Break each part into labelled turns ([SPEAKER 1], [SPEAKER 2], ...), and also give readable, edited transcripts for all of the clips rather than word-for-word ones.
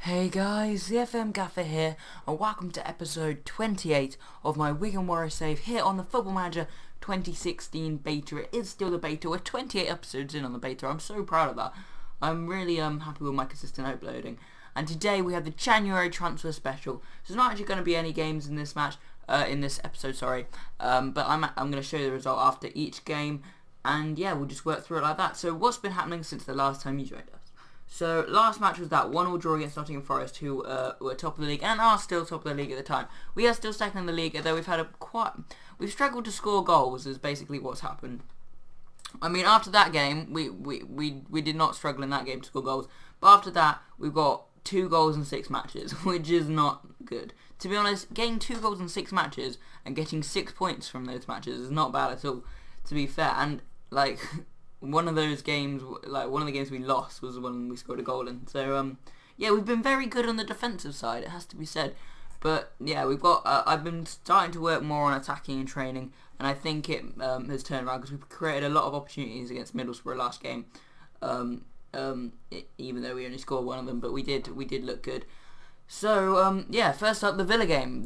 [SPEAKER 1] Hey guys, the FM Gaffer here, and welcome to episode 28 of my Wigan Warrior save here on the Football Manager 2016 beta. It is still the beta. We're 28 episodes in on the beta. I'm so proud of that. I'm really happy with my consistent uploading. And today we have the January transfer special. So there's not actually going to be any games in this episode, but I'm going to show you the result after each game. And yeah, we'll just work through it like that. So what's been happening since the last time you joined us? So last match was that 1-1 draw against Nottingham Forest, who were top of the league and are still top of the league at the time. We are still second in the league, though we've struggled to score goals. Is basically what's happened. I mean, after that game, we did not struggle in that game to score goals. But after that, we've got 2 goals in 6 matches, which is not good. To be honest, getting 2 goals in 6 matches and getting 6 points from those matches is not bad at all. To be fair, and like. One of the games we lost was the one we scored a goal in. So yeah, we've been very good on the defensive side, it has to be said. But yeah, I've been starting to work more on attacking and training, and I think it has turned around because we've created a lot of opportunities against Middlesbrough last game. Even though we only scored one of them, but we did look good. So yeah, first up, the Villa game.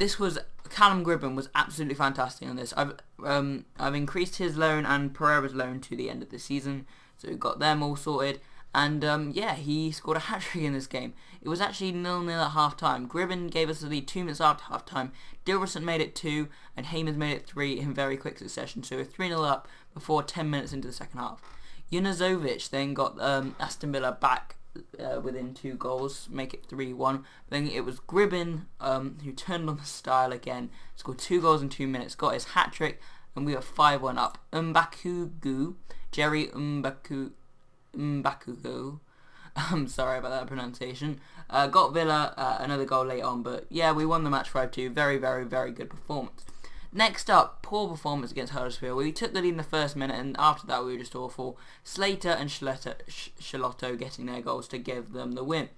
[SPEAKER 1] Callum Gribben was absolutely fantastic on this. I've increased his loan and Pereira's loan to the end of the season, so we got them all sorted. And yeah, he scored a hat-trick in this game. It was actually 0-0 at half-time. Gribben gave us the lead 2 minutes after half-time. Dilrosun made it 2, and Haymans made it 3 in very quick succession. So we're 3-0 up before 10 minutes into the second half. Junazovic then got Aston Villa back within 2 goals, make it 3-1. Then it was Gribben who turned on the style again, scored 2 goals in 2 minutes, got his hat-trick, and we were 5-1 up. Jerry Mbakugu, I'm sorry about that pronunciation, got Villa another goal late on, but yeah, we won the match 5-2. Very, very, very good performance. Next up, poor performance against Huddersfield. We took the lead in the first minute, and after that we were just awful. Slater and Shalotto getting their goals to give them the win.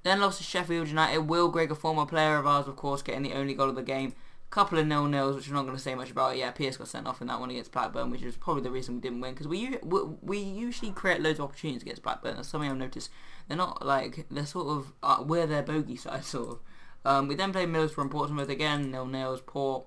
[SPEAKER 1] Then lost to Sheffield United. Will Grigg, a former player of ours, of course, getting the only goal of the game. Couple of 0-0s, which I'm not going to say much about. Yeah, Pierce got sent off in that one against Blackburn, which is probably the reason we didn't win, because we usually create loads of opportunities against Blackburn. That's something I've noticed. They're not like, they're sort of, we're their bogey side, sort of. We then played Middlesbrough and Portsmouth again. 0-0s, poor.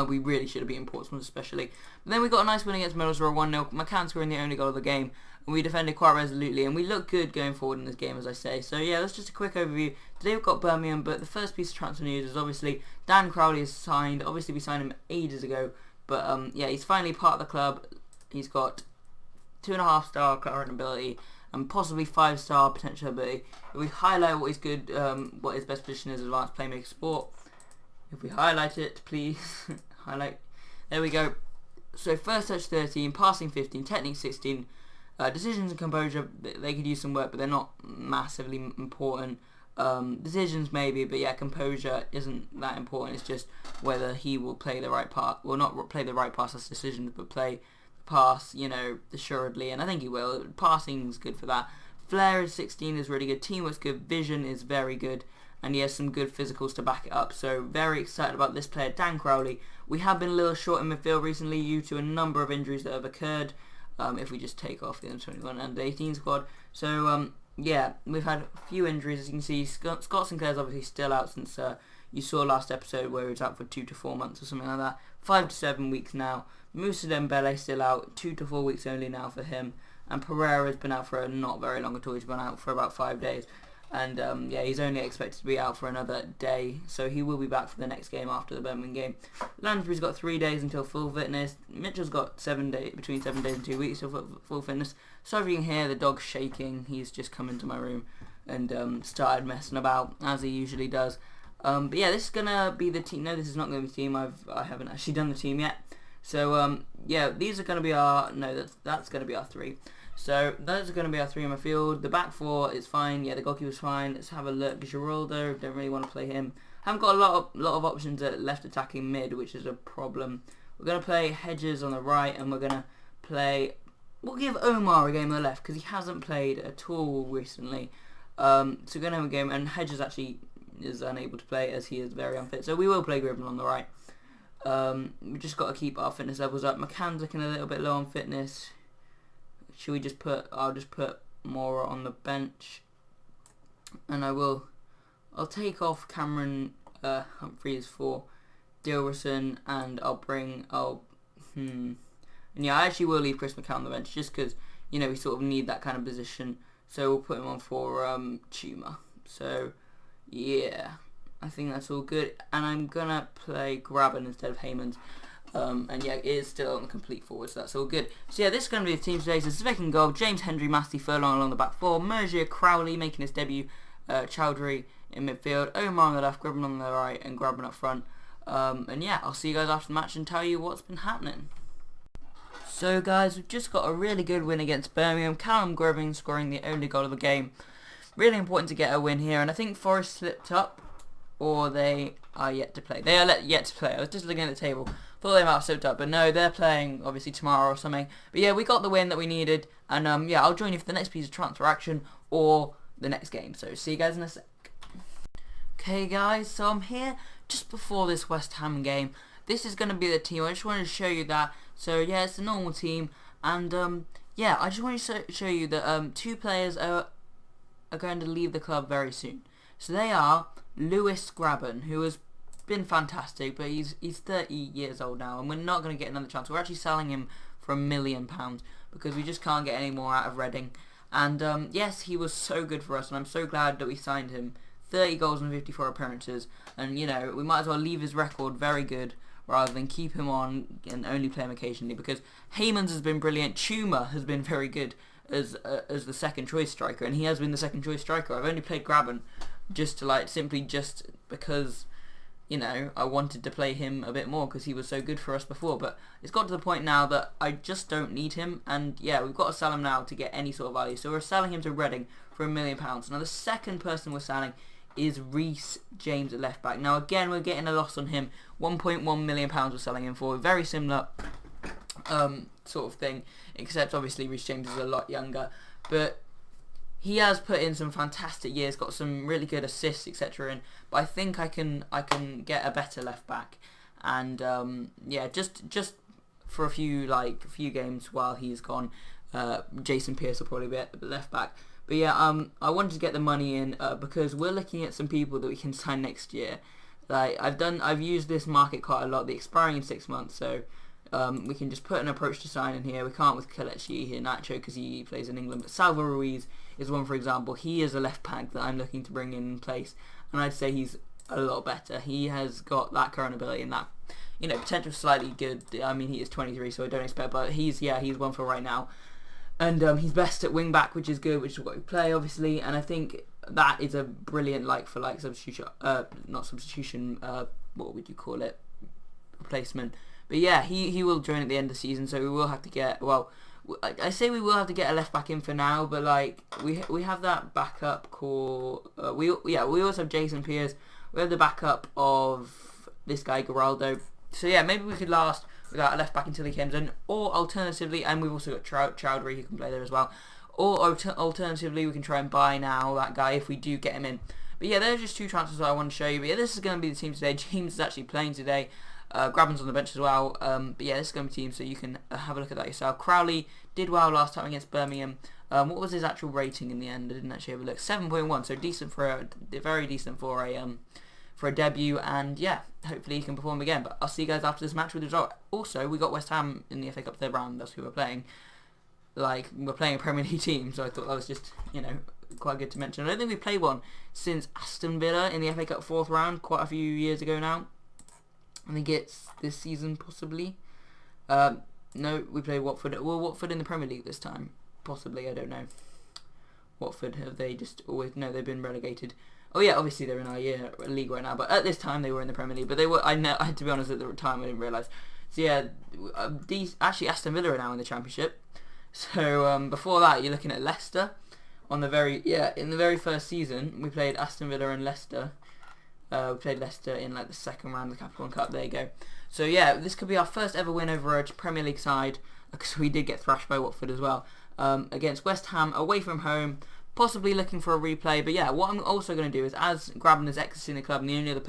[SPEAKER 1] We really should have beaten Portsmouth especially. But then we got a nice win against Middlesbrough, 1-0. McCann scoring the only goal of the game. And we defended quite resolutely, and we looked good going forward in this game, as I say. So yeah, that's just a quick overview. Today we've got Birmingham, but the first piece of transfer news is obviously Dan Crowley is signed. Obviously we signed him ages ago, but yeah, he's finally part of the club. He's got 2.5-star current ability and possibly 5-star potential ability. If we highlight what he's good, what his best position is, advanced playmaker sport. If we highlight it, please. Highlight. There we go. So first touch 13, passing 15, technique 16, decisions and composure, they could use some work, but they're not massively important. Decisions maybe, but yeah, composure isn't that important. It's just whether he will play the right pass, well, not play the right pass as decisions, but play the pass, assuredly, and I think he will. Passing's good for that. Flair is 16 is really good. Teamwork's good. Vision is very good. And he has some good physicals to back it up. So very excited about this player, Dan Crowley. We have been a little short in midfield recently due to a number of injuries that have occurred. If we just take off the under-21 and 18 squad. So yeah, we've had a few injuries, as you can see. Scott Sinclair's obviously still out since you saw last episode where he was out for 2 to 4 months or something like that. 5 to 7 weeks now. Moussa Dembele still out, 2 to 4 weeks only now for him. And Pereira's been out for not very long at all. He's been out for about 5 days. And yeah, he's only expected to be out for another day, so he will be back for the next game after the Birmingham game. Lansbury's got 3 days until full fitness. Mitchell's got between 7 days and 2 weeks till full fitness. So if you can hear the dog shaking, he's just come into my room and started messing about, as he usually does. But yeah, this is going to be the team. No, this is not going to be the team. I haven't actually done the team yet. So yeah, these are going to be our... No, that's going to be our 3. So those are going to be our 3 in my field. The back 4 is fine. Yeah, the goalkeeper's fine. Let's have a look. Giraldo, don't really want to play him. Haven't got a lot of options at left attacking mid, which is a problem. We're going to play Hedges on the right, and we're going to play... We'll give Omar a game on the left, because he hasn't played at all recently. So we're going to have a game, and Hedges actually is unable to play, as he is very unfit. So we will play Gribben on the right. We just got to keep our fitness levels up. McCann's looking a little bit low on fitness. Should we just put... I'll just put Mora on the bench. And I'll take off Cameron Humphreys for Dilrosun, and and yeah, I actually will leave Chris McCall on the bench just because, you know, we sort of need that kind of position. So we'll put him on for Tuma. So yeah, I think that's all good. And I'm gonna play Graben instead of Heymans. And yeah, it is still on the complete forward, so that's all good. So yeah, this is going to be the team today. So Zvek in goal, James Hendry, Masty Furlong along the back four, Mergier, Crowley making his debut, Chowdhury in midfield, Omar on the left, Graben on the right, and Graben up front. And yeah, I'll see you guys after the match and tell you what's been happening. So guys, we've just got a really good win against Birmingham. Callum Graben scoring the only goal of the game. Really important to get a win here, and I think Forest slipped up, or they are yet to play. They are yet to play. I was just looking at the table. Thought they might have slipped up, but no, they're playing obviously tomorrow or something. But yeah, we got the win that we needed, and yeah, I'll join you for the next piece of transfer action or the next game. So see you guys in a sec. Okay guys, so I'm here just before this West Ham game. This is going to be the team. I just wanted to show you that. So yeah, it's a normal team, and yeah, I just wanted to show you that two players are going to leave the club very soon. So they are Lewis Graben, who has been fantastic, but he's 30 years old now, and we're not going to get another chance. We're actually selling him for £1 million because we just can't get any more out of Reading. And yes, he was so good for us, and I'm so glad that we signed him. 30 goals and 54 appearances, and you know, we might as well leave his record very good rather than keep him on and only play him occasionally, because Heymans has been brilliant. Tuma has been very good as the second choice striker, and he has been the second choice striker. I've only played Graben just because, you know, I wanted to play him a bit more because he was so good for us before, but it's got to the point now that I just don't need him, and yeah, we've got to sell him now to get any sort of value. So we're selling him to Reading for £1 million. Now the second person we're selling is Reece James at left back. Now again, we're getting a loss on him. £1.1 million we're selling him for. Very similar sort of thing, except obviously Reece James is a lot younger, but he has put in some fantastic years, got some really good assists, etc. in, but I think I can get a better left back, and yeah, just for a few games while he's gone, Jason Pearce will probably be at the left back. But yeah, I wanted to get the money in because we're looking at some people that we can sign next year. Like I've used this market quite a lot. The expiring in 6 months, so we can just put an approach to sign in here. We can't with Kelechi here, Nacho, because he plays in England. But Salva Ruiz is one, for example. He is a left back that I'm looking to bring in place, and I'd say he's a lot better. He has got that current ability and that, you know, potential slightly good. I mean, he is 23, so I don't expect, but he's one for right now. And he's best at wing back, which is good, which is what we play, obviously. And I think that is a brilliant like-for-like substitution. Not substitution. What would you call it? Replacement. But yeah, he will join at the end of the season, so we will have to get. Well, I say we will have to get a left back in for now, but like we have that backup called. We also have Jason Pearce. We have the backup of this guy Geraldo. So yeah, maybe we could last without a left back until he comes in, or alternatively, and we've also got Chowdhury who can play there as well, or alternatively we can try and buy now that guy if we do get him in. But yeah, there's just two transfers that I want to show you. But yeah, this is going to be the team today. James is actually playing today. Graben's on the bench as well. But yeah, this is going to be the team, so you can have a look at that yourself. Crowley did well last time against Birmingham. What was his actual rating in the end? I didn't actually have a look. 7.1, so decent very decent for a debut, and yeah, hopefully he can perform again. But I'll see you guys after this match with the result. Also, we got West Ham in the FA Cup third round. That's who we're playing. Like, we're playing a Premier League team, so I thought that was just, you know, quite good to mention. I don't think we played one since Aston Villa in the FA Cup fourth round, quite a few years ago now. I think it's this season, possibly. No, we played Watford. Well, Watford in the Premier League this time, possibly. I don't know. Watford, have they just always? No, they've been relegated. Oh yeah, obviously they're in our league right now, but at this time they were in the Premier League. But they were. I had to be honest, at the time I didn't realise. So yeah, actually Aston Villa are now in the Championship. So before that, you're looking at Leicester. In the very first season, we played Aston Villa and Leicester. We played Leicester in like the second round of the Capital One Cup. There you go. So yeah, this could be our first ever win over a Premier League side, because we did get thrashed by Watford as well. Against West Ham, away from home, possibly looking for a replay. But yeah, what I'm also going to do is, as Graben is exiting the club and the only other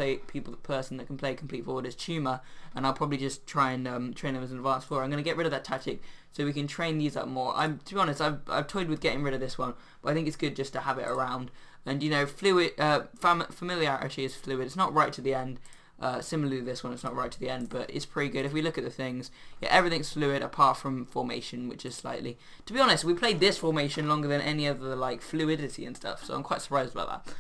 [SPEAKER 1] person that can play complete forward is Tuma, and I'll probably just try and train him as an advanced forward. I'm going to get rid of that tactic so we can train these up more. To be honest, I've toyed with getting rid of this one, but I think it's good just to have it around. And familiarity is fluid. It's not right to the end. Similarly, this one, it's not right to the end, but it's pretty good. If we look at the things, yeah, everything's fluid apart from formation, which is slightly. To be honest, we played this formation longer than any other like fluidity and stuff, so I'm quite surprised about that.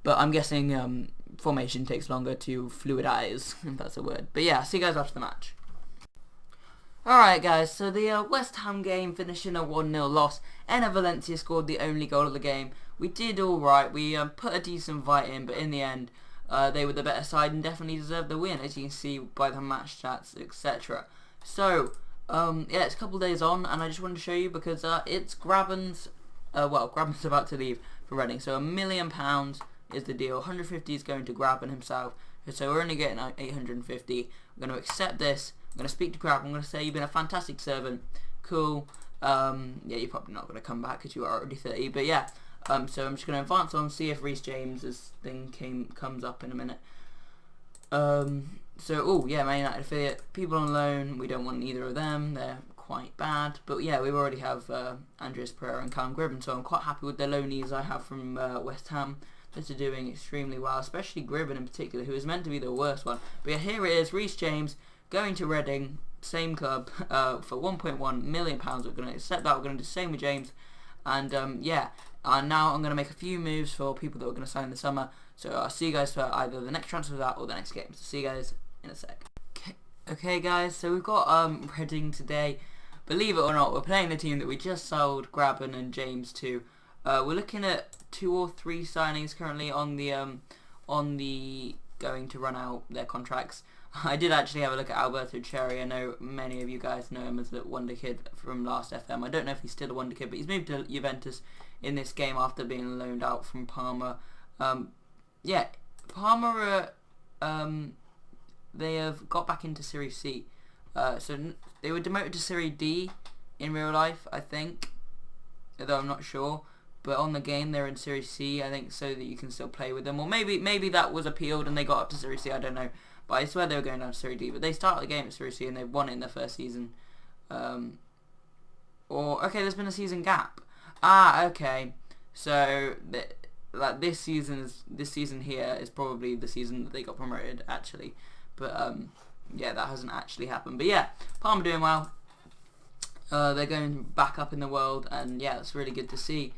[SPEAKER 1] But I'm guessing formation takes longer to fluidize, if that's a word. But yeah, see you guys after the match. Alright guys, so the West Ham game finished in a 1-0 loss. Enner Valencia scored the only goal of the game. We did alright, we put a decent fight in, but in the end they were the better side and definitely deserved the win, as you can see by the match stats, etc. So, yeah, it's a couple of days on, and I just wanted to show you because it's Graben's, Graben's about to leave for Reading, so £1 million is the deal. 150 is going to Graben himself, so we're only getting 850. We're going to accept this. I'm going to speak to Graben. I'm going to say you've been a fantastic servant. Cool. Yeah, you're probably not going to come back because you are already 30. But yeah, so I'm just going to advance on, see if Reece James's thing comes up in a minute. So, yeah, Man United affiliate. People on loan, we don't want either of them. They're quite bad. But yeah, we already have Andreas Pereira and Callum Gribben, so I'm quite happy with the loanees I have from West Ham. That are doing extremely well, especially Gribben in particular, who is meant to be the worst one. But yeah, here it is, Reece James going to Reading, same club, for £1.1 million. We're going to accept that. We're going to do the same with James. And yeah, now I'm going to make a few moves for people that we're going to sign in the summer. So I'll see you guys for either the next transfer of that or the next game. So see you guys in a sec. Okay guys, so we've got Reading today. Believe it or not, we're playing the team that we just sold Graben and James to. We're looking at 2 or 3 signings currently on the going to run out their contracts. I did actually have a look at Alberto Cherry. I know many of you guys know him as the wonder kid from last FM. I don't know if he's still a wonder kid, but he's moved to Juventus in this game after being loaned out from Parma. Yeah, Parma they have got back into Serie C. So they were demoted to Serie D in real life, I think, although I'm not sure. But on the game they're in Serie C, I think, so that you can still play with them. Or maybe that was appealed and they got up to Serie C, I don't know. But I swear they were going down to Serie D. But they started the game at Serie C and they won it in their first season. Okay, there's been a season gap. Okay. So like this season here is probably the season that they got promoted actually. But yeah, that hasn't actually happened. But yeah, Parma doing well. They're going back up in the world, and yeah, it's really good to see.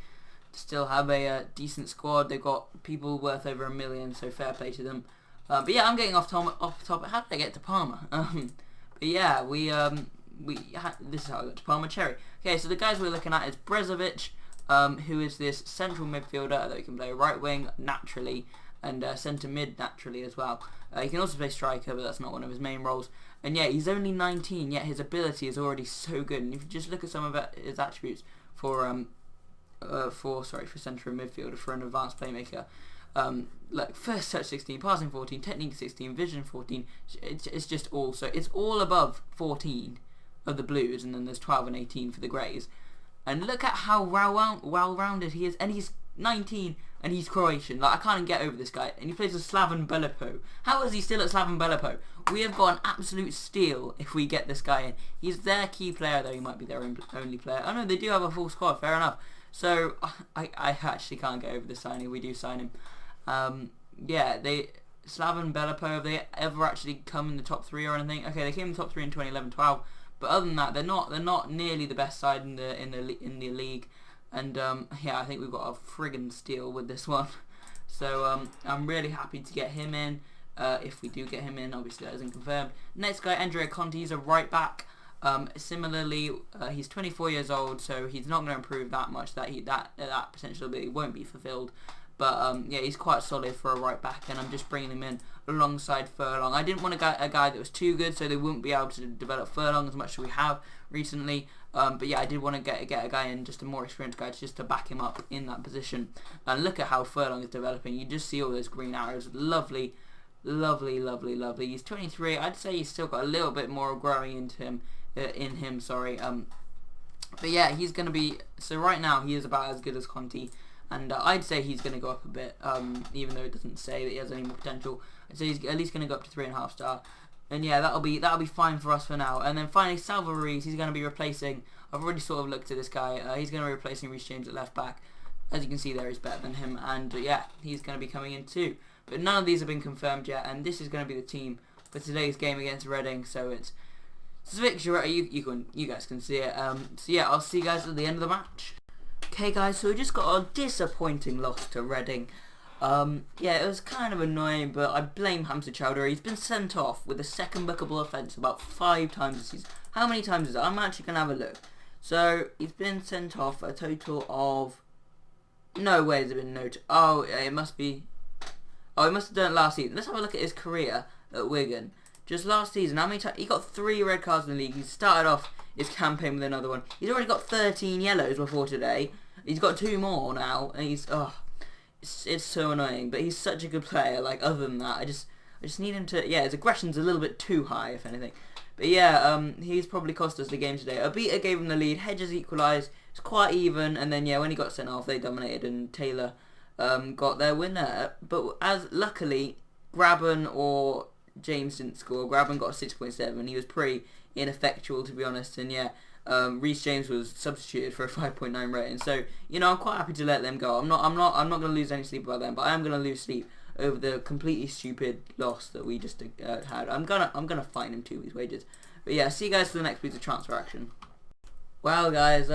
[SPEAKER 1] Still have a decent squad. They've got people worth over $1 million, so fair play to them. But yeah, I'm getting off topic. How did I get to Parma? But yeah, this is how I got to Parma. Cherry. Okay, so the guys we're looking at is Brezovic, who is this central midfielder that can play right wing naturally and centre mid naturally as well. He can also play striker, but that's not one of his main roles. And yeah, he's only 19, yet his ability is already so good. And if you just look at some of his attributes for centre midfielder, for an advanced playmaker, like first touch 16, passing 14, technique 16, vision 14. It's just all, so it's all above 14 of the Blues, and then there's 12 and 18 for the Greys. And look at how well-rounded he is, and he's 19 and he's Croatian. Like, I can't get over this guy, and he plays with Slaven Belepo. How is he still at Slaven Belepo? We have got an absolute steal if we get this guy in. He's their key player, though he might be their only player. Oh no, they do have a full squad, fair enough. So I actually can't get over this signing. We do sign him. Yeah, Slaven Belepo, have they ever actually come in the top 3 or anything? Okay, they came in the top 3 in 2011-12, but other than that, they're not nearly the best side in the league. And yeah, I think we've got a friggin' steal with this one. So I'm really happy to get him in. If we do get him in, obviously that isn't confirmed. Next guy, Andrea Conti, he's a right back. Similarly, he's 24 years old, so he's not going to improve that much. That potential ability won't be fulfilled. But yeah, he's quite solid for a right back, and I'm just bringing him in alongside Furlong. I didn't want a guy that was too good, so they wouldn't be able to develop Furlong as much as we have recently. But yeah, I did want to get a guy in, just a more experienced guy, just to back him up in that position. And look at how Furlong is developing. You just see all those green arrows. Lovely, lovely, lovely, lovely. He's 23. I'd say he's still got a little bit more growing into him. But yeah, he's going to be, so right now he is about as good as Conti, and I'd say he's going to go up a bit, even though it doesn't say that he has any more potential. I'd say he's at least going to go up to 3.5 star, and yeah, that'll be fine for us for now. And then finally, Salva Ruiz, he's going to be replacing, I've already sort of looked at this guy, he's going to be replacing Reece James at left back. As you can see there, he's better than him, and yeah, he's going to be coming in too. But none of these have been confirmed yet, and this is going to be the team for today's game against Reading. So it's Zvik Jureta, you guys can see it. So yeah, I'll see you guys at the end of the match. Okay guys, so we just got a disappointing loss to Reading. Yeah, it was kind of annoying, but I blame Hamza Chowdhury. He's been sent off with a second bookable offence about 5 times this season. How many times is it? I'm actually going to have a look. So, he's been sent off a total of... No way has it been noted. Oh, it must be... Oh, he must have done it last season. Let's have a look at his career at Wigan. Just last season, how many times... He got 3 red cards in the league. He started off his campaign with another one. He's already got 13 yellows before today. He's got 2 more now, and he's... Oh, it's so annoying, but he's such a good player. Like, other than that, I just need him to... Yeah, his aggression's a little bit too high, if anything. But yeah, he's probably cost us the game today. Abita gave him the lead, Hedges equalised, it's quite even, and then yeah, when he got sent off, they dominated, and Taylor got their winner. But as luckily, Graben or James didn't score. Graben got a 6.7. He was pretty ineffectual, to be honest, and yeah, Reece James was substituted for a 5.9 rating. So you know, I'm quite happy to let them go. I'm not going to lose any sleep about them, but I am going to lose sleep over the completely stupid loss that we just had. I'm gonna fine him 2 weeks' wages. But yeah, see you guys for the next piece of transfer action. Well, guys,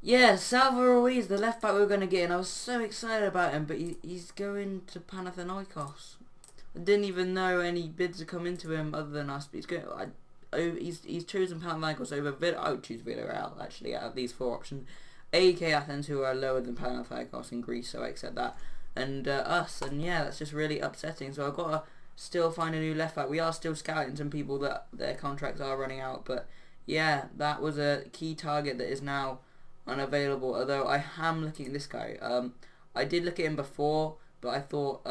[SPEAKER 1] yeah, Salva Ruiz, the left back we were gonna get in. I was so excited about him, but he's going to Panathinaikos. I didn't even know any bids had come into him other than us. But he's chosen Panathinaikos over Villa. I would choose Villarreal actually out of these 4 options. AEK Athens, who are lower than Panathinaikos in Greece, so I accept that. And us, and yeah, that's just really upsetting. So I've got to still find a new left back. We are still scouting some people that their contracts are running out, but yeah, that was a key target that is now unavailable. Although I am looking at this guy. I did look at him before, but I thought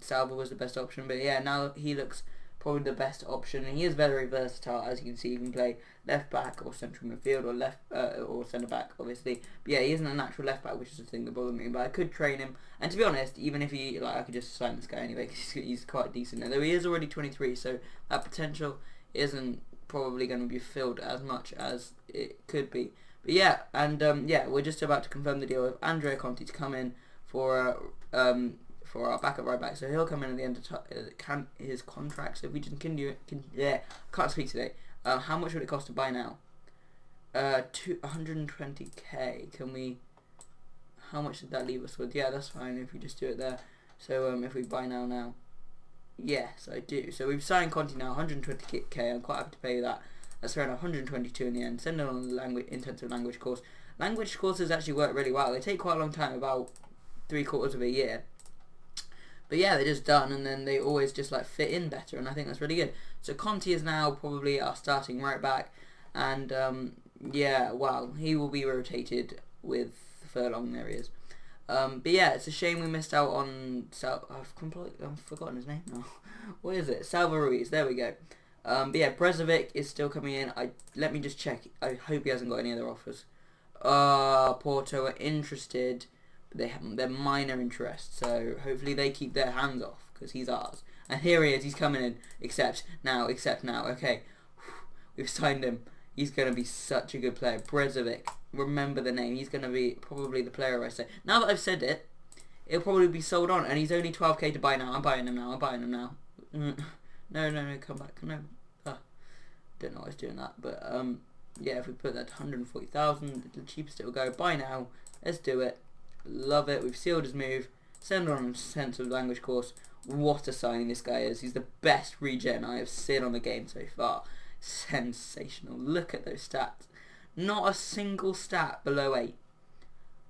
[SPEAKER 1] Salva was the best option. But yeah, now he looks probably the best option, and he is very versatile. As you can see, he can play left back or central midfield or left or centre back, obviously. But yeah, he isn't a natural left back, which is the thing that bothers me. But I could train him, and to be honest, even if he I could just sign this guy anyway because he's quite decent. Although he is already 23, so that potential isn't probably going to be filled as much as it could be. But yeah, and yeah, we're just about to confirm the deal with Andrea Conti to come in for our backup right back. So he'll come in at the end of his contract. So if we just yeah, I can't speak today. How much would it cost to buy now? 120k. Can we? How much did that leave us with? Yeah, that's fine if we just do it there. So if we buy now. Yes, I do. So we've signed Conti now, 120k. I'm quite happy to pay that. That's around 122 in the end. Send it on the intensive language course. Language courses actually work really well. They take quite a long time, about 3/4 of a year. But yeah, they're just done, and then they always just like fit in better, and I think that's really good. So Conti is now probably our starting right back, and yeah, well, he will be rotated with Furlong. There he is. But yeah, it's a shame we missed out on I've forgotten his name now. What is it? Salva Ruiz. There we go. But yeah, Brezovic is still coming in. Let me just check. I hope he hasn't got any other offers. Porto are interested. They're minor interest, so hopefully they keep their hands off because he's ours. And here he is, he's coming in. Accept now. Okay, we've signed him. He's going to be such a good player. Brezovic, remember the name. He's going to be probably the player I say. Now that I've said it, it'll probably be sold on, and he's only 12k to buy now. I'm buying him now. No, come back. No. Don't know why I was doing that, but yeah, if we put that to 140,000, the cheapest it'll go. Buy now. Let's do it. Love it. We've sealed his move. Send on a sense of language course. What a signing this guy is. He's the best regen I have seen on the game so far. Sensational. Look at those stats. Not a single stat below 8.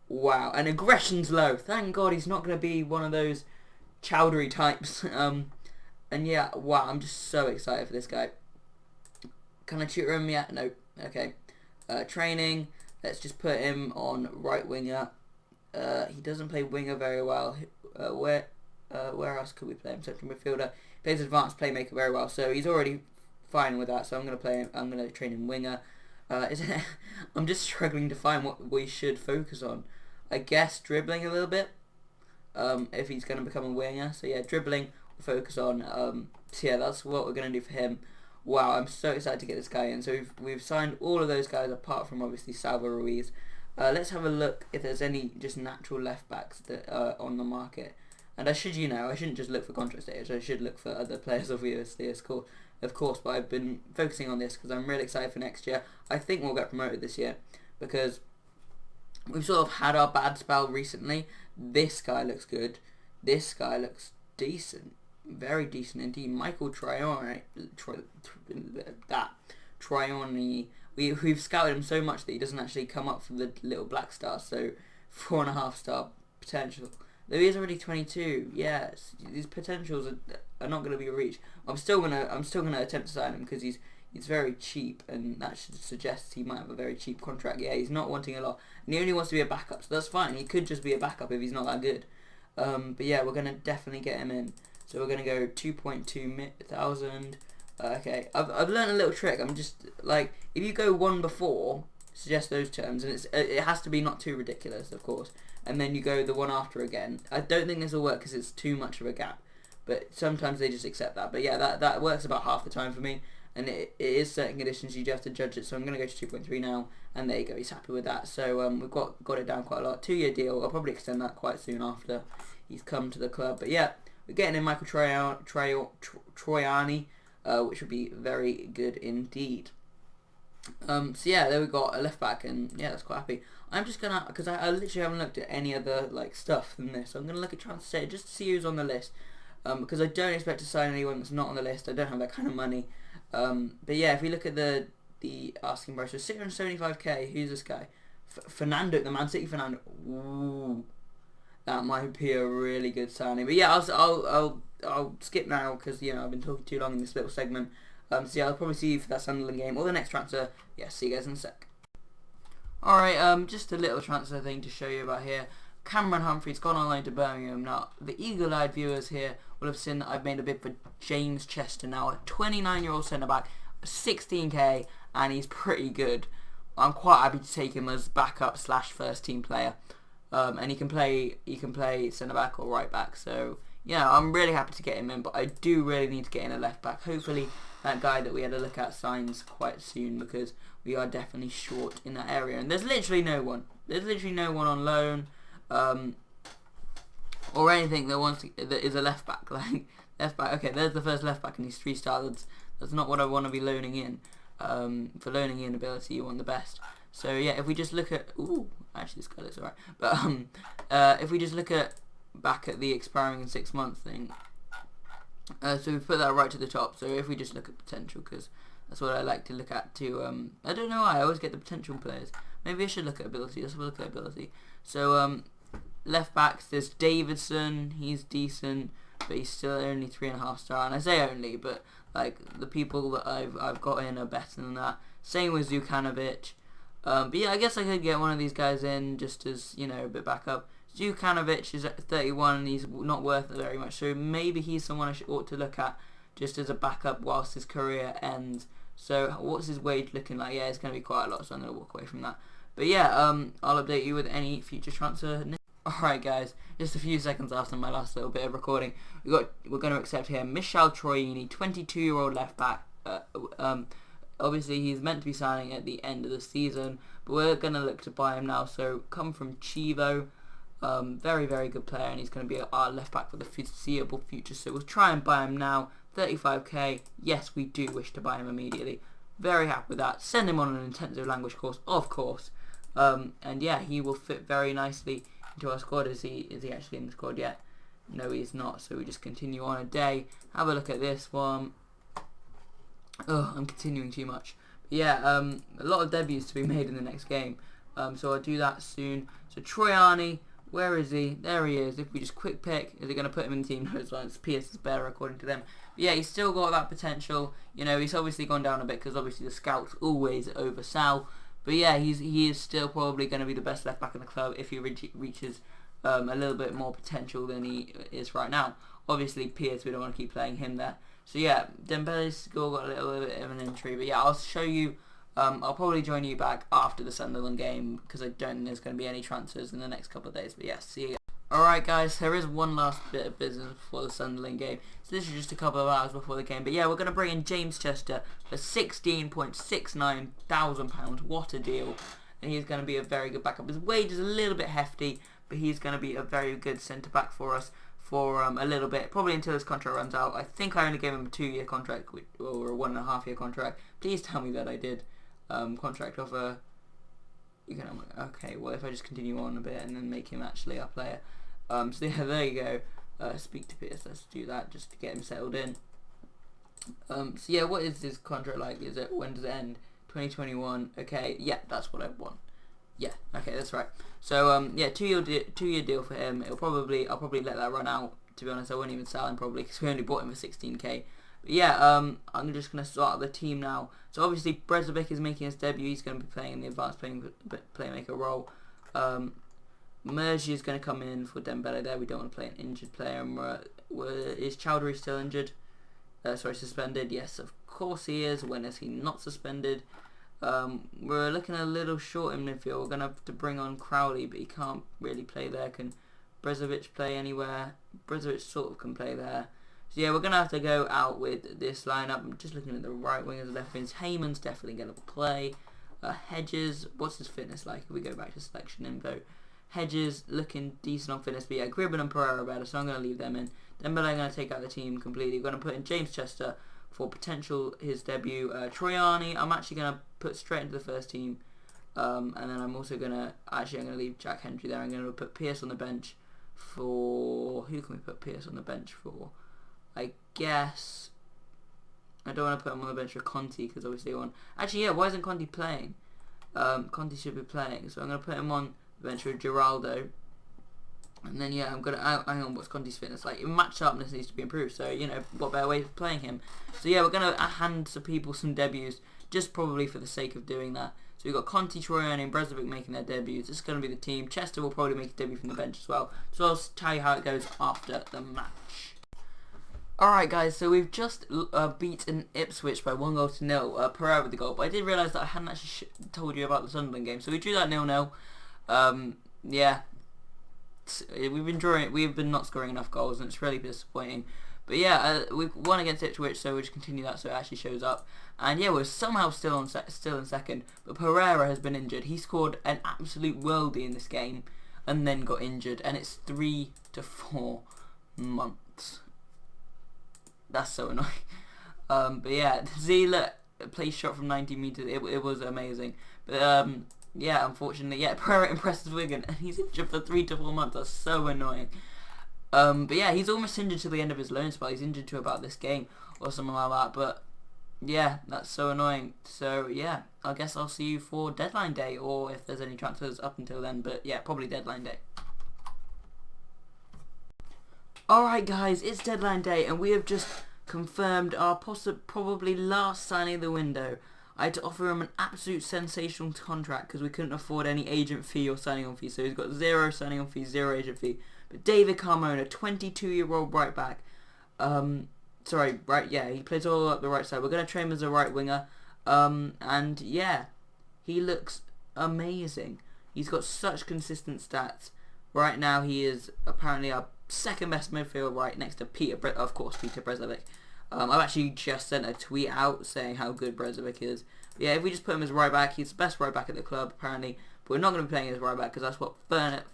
[SPEAKER 1] Wow. And aggression's low. Thank God he's not going to be one of those Chowdhury types. And yeah, wow. I'm just so excited for this guy. Can I tutor him yet? No. Okay. Training. Let's just put him on right winger. He doesn't play winger very well. Where else could we play him? Central midfielder. He plays advanced playmaker very well, so he's already fine with that. So I'm gonna play him. I'm gonna train him winger. I'm just struggling to find what we should focus on. I guess dribbling a little bit. If he's gonna become a winger, so yeah, dribbling. We'll focus on. So yeah, that's what we're gonna do for him. Wow, I'm so excited to get this guy in. So we've signed all of those guys apart from obviously Salva Ruiz. Let's have a look if there's any just natural left backs that are on the market. And I shouldn't just look for contract status. I should look for other players, obviously, of course. But I've been focusing on this because I'm really excited for next year. I think we'll get promoted this year because we've sort of had our bad spell recently. This guy looks good. This guy looks decent. Very decent indeed. Michael Trioni. We've scouted him so much that he doesn't actually come up for the little black star. So 4.5 star potential. Though he is already 22. Yes, these potentials are not going to be reached. I'm still gonna attempt to sign him because he's very cheap, and that should suggest he might have a very cheap contract. Yeah, he's not wanting a lot, and he only wants to be a backup, so that's fine. He could just be a backup if he's not that good. But yeah, we're gonna definitely get him in. So we're gonna go 2.2 thousand. Okay, I've learned a little trick. I'm just like, if you go one before, suggest those terms, and it has to be not too ridiculous, of course. And then you go the one after again. I don't think this will work because it's too much of a gap, but sometimes they just accept that. But yeah, that works about half the time for me. And it is certain conditions, you do have to judge it. So I'm going to go to 2.3 now, and there you go, he's happy with that. So we've got it down quite a lot. 2-year deal, I'll probably extend that quite soon after he's come to the club. But yeah, we're getting in Michael Troiani, which would be very good indeed. So yeah, there we got a left back, and yeah, that's quite happy. I'm just gonna, because I literally haven't looked at any other like stuff than this. So I'm gonna look at transfer status just to see who's on the list, because I don't expect to sign anyone that's not on the list. I don't have that kind of money. But yeah, if we look at the asking price, so 675k. Who's this guy? Fernando, the Man City Fernando. Ooh, that might be a really good signing. But yeah, I'll skip now because I've been talking too long in this little segment. So yeah, I'll probably see you for that Sunderland game or the next transfer. Yeah, see you guys in a sec. Alright, just a little transfer thing to show you about here. Cameron Humphrey's gone on loan to Birmingham. Now, the eagle-eyed viewers here will have seen that I've made a bid for James Chester now, a 29-year-old centre-back, 16k, and he's pretty good. I'm quite happy to take him as backup / first team player. And he can play centre-back or right-back, so yeah, I'm really happy to get him in, but I do really need to get in a left-back. Hopefully that guy that we had a look at signs quite soon, because we are definitely short in that area. And there's literally no one. There's literally no one on loan, or anything that is a left back. Like left back. Okay, there's the first left back, and he's 3-star. That's not what I want to be loaning in. For loaning in ability, you want the best. So yeah, if we just look at, actually this guy looks alright. But if we just look at back at the expiring in 6 months thing. So we put that right to the top. So if we just look at potential, because that's what I like to look at too. I don't know why I always get the potential players. Maybe I should look at ability. Let's have a look at ability. So left backs, there's Davidson. He's decent, but he's still only 3.5 star. And I say only, but like the people that I've got in are better than that. Same with Zukanovic. But yeah, I guess I could get one of these guys in just as a bit backup. Zukanovic is at 31 and he's not worth it very much, so maybe he's someone I ought to look at just as a backup whilst his career ends. So what's his wage looking like? Yeah, it's going to be quite a lot, so I'm going to walk away from that. But yeah, I'll update you with any future transfer. Alright guys, just a few seconds after my last little bit of recording, we're going to accept here Michel Troiani, 22-year-old left back. Obviously he's meant to be signing at the end of the season, but we're going to look to buy him now. So come from Chivo. Very, very good player, and he's going to be our left back for the foreseeable future. So we'll try and buy him now. 35k. Yes, we do wish to buy him immediately. Very happy with that. Send him on an intensive language course, of course. And yeah, he will fit very nicely into our squad. Is he actually in the squad yet? No, he's not. So we just continue on a day. Have a look at this one. Oh, I'm continuing too much. But yeah, a lot of debuts to be made in the next game. So I'll do that soon. So Troiani. Where is he? There he is. If we just quick pick, is it going to put him in the team? No, it's not. It's Pierce is better according to them. But yeah, he's still got that potential. He's obviously gone down a bit because obviously the scouts always oversell. But yeah, he is still probably going to be the best left back in the club if he reaches a little bit more potential than he is right now. Obviously, Pierce, we don't want to keep playing him there. So yeah, Dembele's score got a little bit of an injury. But yeah, I'll show you. I'll probably join you back after the Sunderland game because I don't think there's going to be any transfers in the next couple of days. But yeah, see you. Alright guys, there is one last bit of business before the Sunderland game. So this is just a couple of hours before the game. But yeah, we're going to bring in James Chester for £16.69 thousand. What a deal. and he's going to be a very good backup. His wage is a little bit hefty, but he's going to be a very good centre back for us for a little bit, probably until his contract runs out. I think I only gave him a 2-year contract or a 1.5-year contract. Please tell me that I did. Contract offer. Okay, well, if I just continue on a bit and then make him actually our player. So yeah, there you go. Speak to Pierce. Let's do that just to get him settled in. So yeah, what is this contract like? When does it end? 2021. Okay, yeah, that's what I want. Yeah, okay, that's right. So yeah, 2-year deal for him. I'll probably let that run out. To be honest, I won't even sell him probably because we only bought him for 16k. But yeah, I'm just gonna start the team now. So obviously Brezovic is making his debut. He's going to be playing in the advanced playmaker role. Mergi is going to come in for Dembele there. We don't want to play an injured player. Is Chowdhury still injured? Sorry, suspended. Yes, of course he is. When is he not suspended? We're looking a little short in midfield. We're going to have to bring on Crowley, but he can't really play there. Can Brezovic play anywhere? Brezovic sort of can play there. So yeah, we're going to have to go out with this lineup. I'm just looking at the right wingers, left wingers. Heyman's definitely going to play. Hedges, what's his fitness like? If we go back to selection info. Hedges looking decent on fitness, but yeah, Gribben and Pereira are better, so I'm going to leave them in. Dembele I'm going to take out the team completely. We're going to put in James Chester for potential his debut. Troyani, I'm actually going to put straight into the first team. And then I'm also going to, I'm going to leave Jack Hendry there. I'm going to put Pierce on the bench for, who can we put Pierce on the bench for? I guess I don't want to put him on the bench for Conte because obviously actually yeah, why isn't Conte playing? Conte should be playing, so I'm going to put him on the bench with Geraldo, and then yeah, I'm going to hang on, what's Conte's fitness like? Match upness needs to be improved, so you know, what better way of playing him? So yeah, we're going to hand some people some debuts just probably for the sake of doing that. So we've got Conte, Troyan and Brezovic making their debuts. This is going to be the team. Chester will probably make a debut from the bench as well, so I'll tell you how it goes after the match. Alright guys, so we've just beaten Ipswich by 1-0. Pereira with the goal, but I did realise that I hadn't actually told you about the Sunderland game, so we drew that 0-0. Yeah, we've been not scoring enough goals, and it's really disappointing. But yeah, we've won against Ipswich, so we'll just continue that so it actually shows up. And yeah, we're somehow still in second, but Pereira has been injured. He scored an absolute worldie in this game, and then got injured, and it's 3 to 4 months. That's so annoying. But yeah, Zila play shot from 90 metres. It was amazing. But yeah, unfortunately, yeah, Pereira impresses Wigan, and he's injured for 3 to 4 months. That's so annoying. But yeah, he's almost injured to the end of his loan spell. He's injured to about this game or something like that. But yeah, that's so annoying. So yeah, I guess I'll see you for deadline day, or if there's any transfers up until then. But yeah, probably deadline day. Alright guys, it's deadline day and we have just confirmed our probably last signing of the window. I had to offer him an absolute sensational contract because we couldn't afford any agent fee or signing on fee. So he's got 0 signing on fee, 0 agent fee. But David Carmona, 22-year-old right back. He plays all up the right side. We're going to train him as a right winger. And yeah, he looks amazing. He's got such consistent stats. Right now he is apparently our second best midfield right next to Peter Brezovic. I've actually just sent a tweet out saying how good Brezovic is. But yeah, if we just put him as right back, he's the best right back at the club apparently. But we're not going to be playing as right back because that's what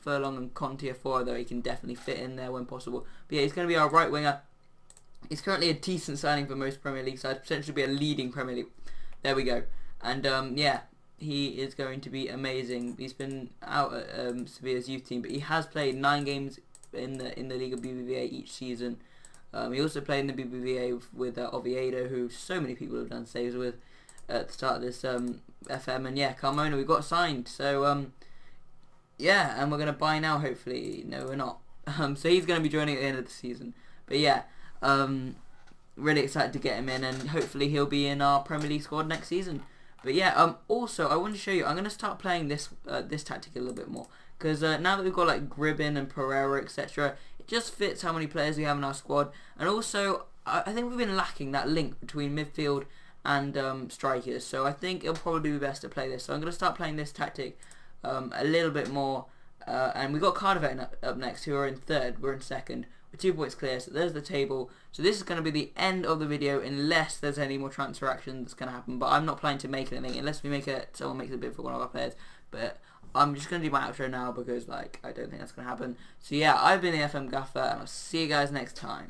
[SPEAKER 1] Furlong and Conte are for, though he can definitely fit in there when possible. But yeah, he's going to be our right winger. He's currently a decent signing for most Premier League sides, potentially be a leading Premier League. There we go. And yeah, he is going to be amazing. He's been out at Sevilla's youth team, but he has played 9 games in the Liga BBVA each season. He also played in the BBVA with Oviedo, who so many people have done saves with at the start of this FM. And yeah, Carmona we got signed. So yeah, and we're going to buy now hopefully. No, we're not. So he's going to be joining at the end of the season. But yeah, really excited to get him in, and hopefully he'll be in our Premier League squad next season. But yeah, also I want to show you, I'm going to start playing this tactic a little bit more. Because now that we've got like Gribben and Pereira, etc., it just fits how many players we have in our squad. And also, I think we've been lacking that link between midfield and strikers. So I think it'll probably be best to play this. So I'm going to start playing this tactic a little bit more. And we've got Cardiff up next, who are in third. We're in second. We're 2 points clear. So there's the table. So this is going to be the end of the video unless there's any more transfer action that's going to happen. But I'm not planning to make anything unless someone makes a bid for one of our players. But I'm just going to do my outro now because, like, I don't think that's going to happen. So, yeah, I've been the FM Gaffer, and I'll see you guys next time.